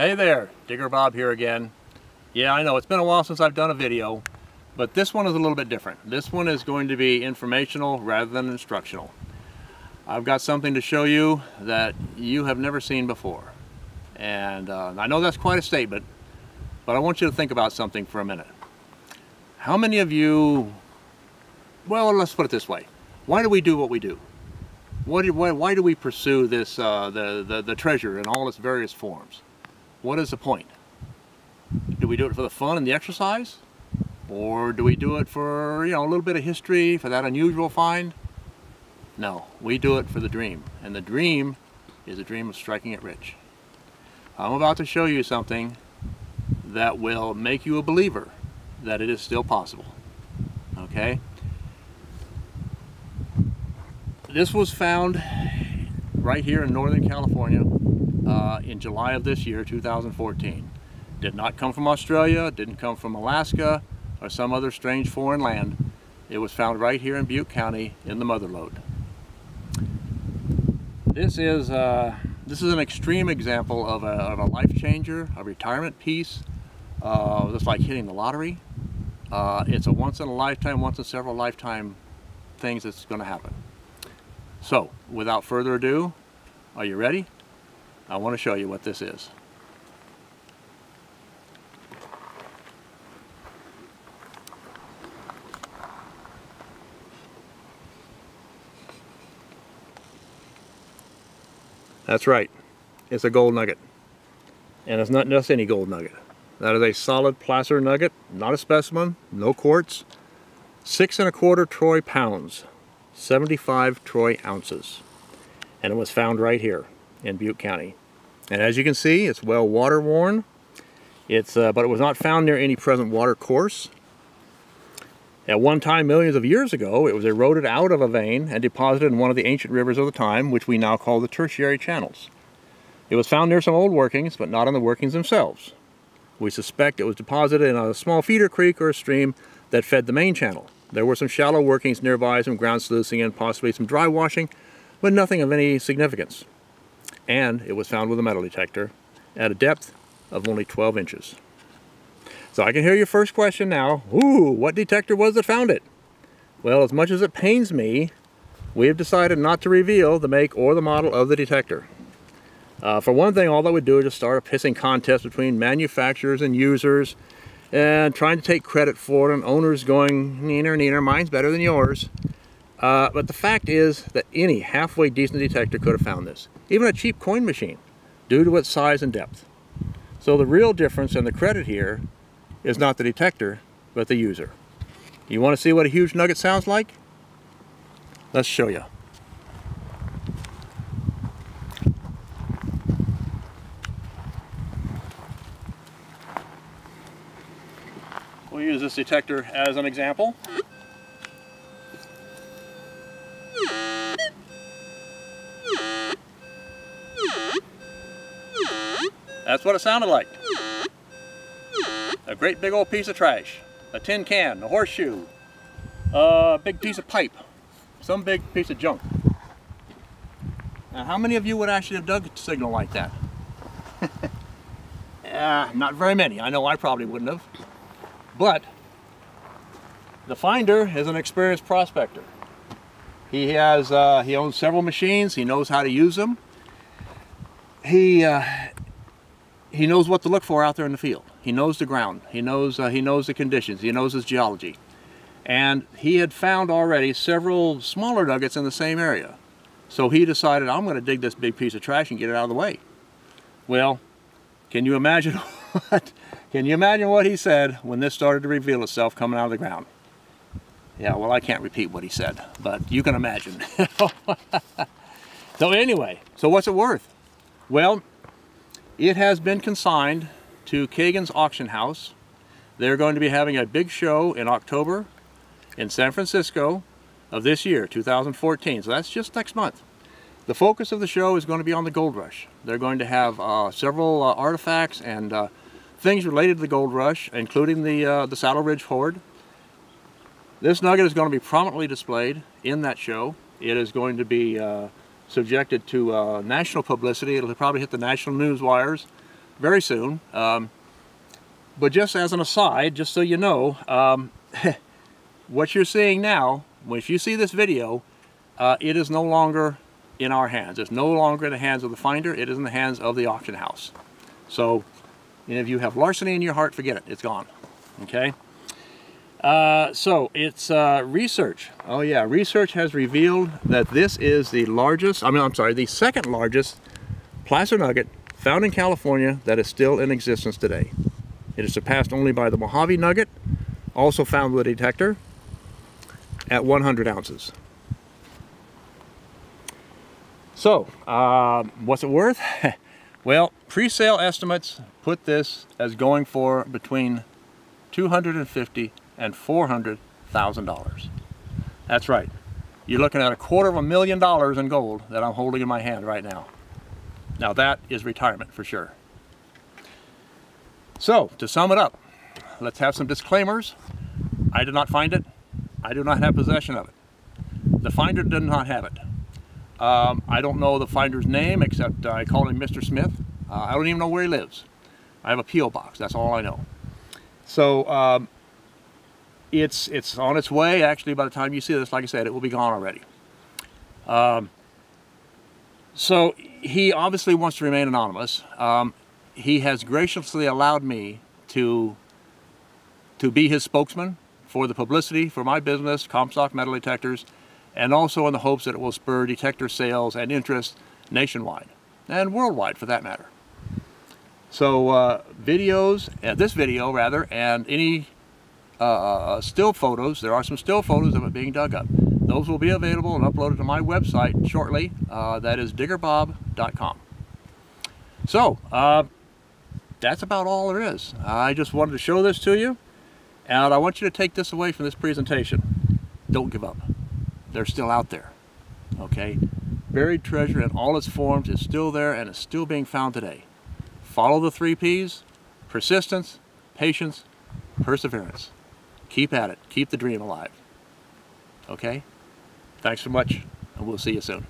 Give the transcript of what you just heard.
Hey there, Digger Bob here again. Yeah, I know it's been a while since I've done a video, but this one is a little bit different. This one is going to be informational rather than instructional. I've got something to show you that you have never seen before. And I know that's quite a statement, but I want you to think about something for a minute. How many of you, well, let's put it this way. Why do we do what we do? Why do we pursue this, the treasure in all its various forms? What is the point? Do we do it for the fun and the exercise? Or do we do it for, a little bit of history, for that unusual find? No, we do it for the dream. And the dream is a dream of striking it rich. I'm about to show you something that will make you a believer that it is still possible. Okay? This was found right here in Northern California in July of this year, 2014. Did not come from Australia, didn't come from Alaska or some other strange foreign land. It was found right here in Butte County in the mother lode. This is an extreme example of a life changer, a retirement piece. That's like hitting the lottery. It's a once in a lifetime, once in several lifetime things that's going to happen. So, without further ado, are you ready? I want to show you what this is. That's right, it's a gold nugget. And it's not just any gold nugget. That is a solid placer nugget, not a specimen, no quartz. 6 1/4 troy pounds, 75 troy ounces. And it was found right here in Butte County. And as you can see, it's well water worn. But it was not found near any present water course. At one time, millions of years ago, it was eroded out of a vein and deposited in one of the ancient rivers of the time, which we now call the tertiary channels. It was found near some old workings, but not in the workings themselves. We suspect it was deposited in a small feeder creek or a stream that fed the main channel. There were some shallow workings nearby, some ground sluicing and possibly some dry washing, but nothing of any significance. And it was found with a metal detector at a depth of only 12 inches. So I can hear your first question now. Ooh, what detector was that found it? Well, as much as it pains me, we have decided not to reveal the make or the model of the detector. For one thing, all that would do is just start a pissing contest between manufacturers and users and trying to take credit for it, and owners going, neener, neener, mine's better than yours. But the fact is that any halfway decent detector could have found this, even a cheap coin machine, due to its size and depth. So the real difference in the credit here is not the detector, but the user. You want to see what a huge nugget sounds like? Let's show you. We'll use this detector as an example. That's what it sounded like. A great big old piece of trash, a tin can, a horseshoe, a big piece of pipe, some big piece of junk. Now, how many of you would actually have dug a signal like that? Not very many. I know I probably wouldn't have. But the finder is an experienced prospector. He owns several machines. He knows how to use them. He knows what to look for out there in the field. He knows the ground. He knows the conditions. He knows his geology. And he had found already several smaller nuggets in the same area. So he decided, I'm going to dig this big piece of trash and get it out of the way. Well, can you imagine what he said when this started to reveal itself coming out of the ground? Yeah, well, I can't repeat what he said, but you can imagine. So anyway, so what's it worth? Well, it has been consigned to Kagan's Auction House. They're going to be having a big show in October in San Francisco of this year, 2014. So that's just next month. The focus of the show is going to be on the gold rush. They're going to have several artifacts and things related to the gold rush, including the Saddle Ridge Hoard. This nugget is going to be prominently displayed in that show. It is going to be subjected to national publicity. It'll probably hit the national news wires very soon. But just as an aside, just so you know, what you're seeing now, if you see this video, it is no longer in our hands. It's no longer in the hands of the finder. It is in the hands of the auction house. So, if you have larceny in your heart, forget it. It's gone. Okay? So, it's research. Oh yeah, research has revealed that this is the largest, the second largest placer nugget found in California that is still in existence today. It is surpassed only by the Mojave nugget, also found with a detector, at 100 ounces. So, what's it worth? Well, pre-sale estimates put this as going for between $250,000 and $400,000. That's right. You're looking at $250,000 in gold that I'm holding in my hand right now. Now that is retirement for sure. So, to sum it up, let's have some disclaimers. I did not find it. I do not have possession of it. The finder did not have it. I don't know the finder's name, except I call him Mr. Smith. I don't even know where he lives. I have a P.O. box, that's all I know. So, it's on its way. Actually, by the time you see this, like I said, it will be gone already. So, he obviously wants to remain anonymous. He has graciously allowed me to be his spokesman for the publicity for my business, Comstock Metal Detectors, and also in the hopes that it will spur detector sales and interest nationwide, and worldwide for that matter. So this video rather, and any still photos, there are some still photos of it being dug up. Those will be available and uploaded to my website shortly, that is diggerbob.com. So, that's about all there is. I just wanted to show this to you, and I want you to take this away from this presentation. Don't give up. They're still out there, okay? Buried treasure in all its forms is still there and is still being found today. Follow the 3 Ps: persistence, patience, perseverance. Keep at it. Keep the dream alive. Okay? Thanks so much, and we'll see you soon.